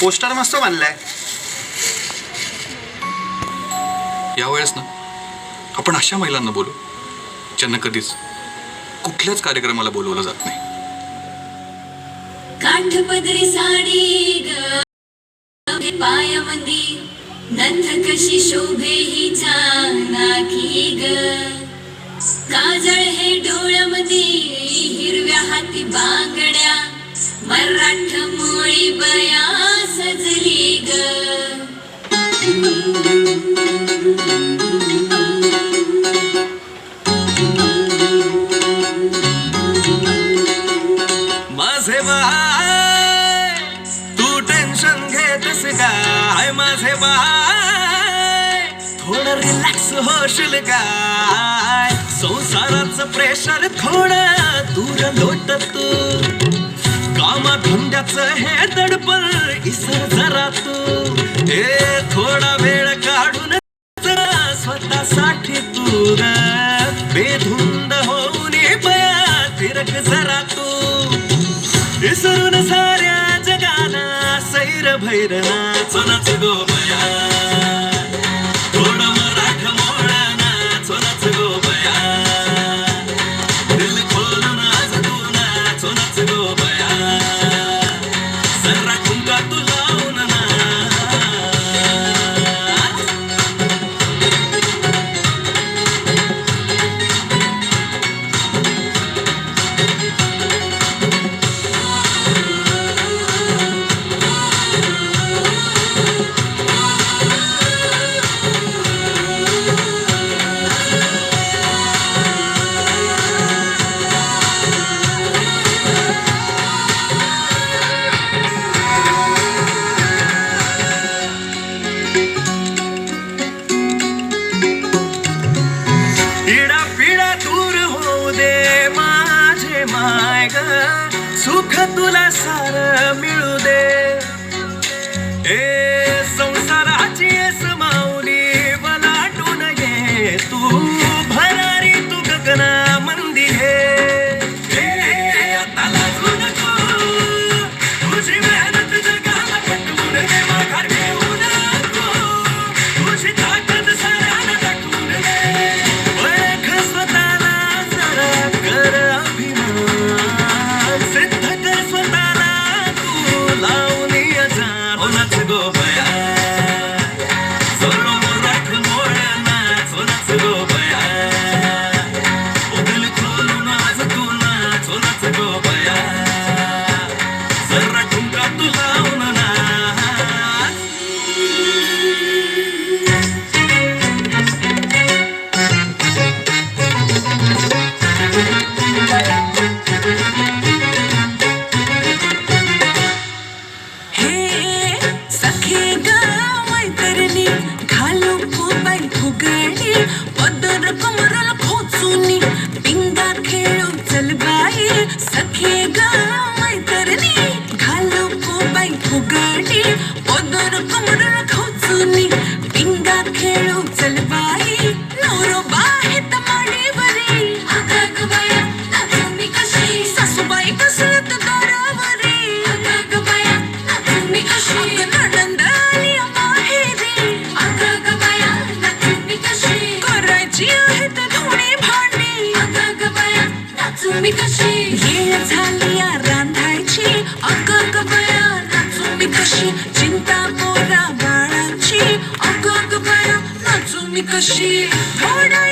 Poster मस्त बांधलाय. यावेळेस ना आपण अशा महिलांना बोलू ज्यांना कधीच कुठल्याच कार्यक्रमाला बोलवलं जात नाही. काठपदरी साडी ग पायामध्ये नथ कशी शोभे हिच्या नाकी ग काजळ हे डोळ्यामध्ये हिरव्या हाती बांगड्या मराठ मोळी बया सजली ग. माझे बाय तू टेन्शन घेतस काय माझे बाय थोडं रिलॅक्स होशील काय संसाराचं प्रेशर थोडं दूर लोट तू कामा धंद्याचं हे दडपण इसर जरा तू हे थोडा वेळ काढून स्वतःसाठी तू बेधुंद होऊन बया फिरक जरा तू विसरून साऱ्या जगाला सैर भैर नाचोनाच गो बया थोडं मराठ मोळा नाचोनाच गो बया दिल खोलून आज तू नाचोनाच गो बया सर्रा कुंका तू लावून सुख तुला सार मिळू दे ए संसाराची समावली वलाटून ये तू भरारी तू गगना मंदी हे आता लाजू नको तुझी मेहनत जगाला पटवून दे माघार घेऊ नको तुझी ताकद साऱ्याला दाखवून दे ओळख स्वतःला जरा कर गो बया सर्व मराठ मोळ्या नाचोनाच गो बया दिल खोलून आज तू नाचोनाच गो बया सर्रा ठुमका तू लावून मी कशी येळ झाली रांधायची अगं ग बया नाचू मी कशी चिंता पोरा बाळाची अगं ग बया नाचू मी कशी थोडा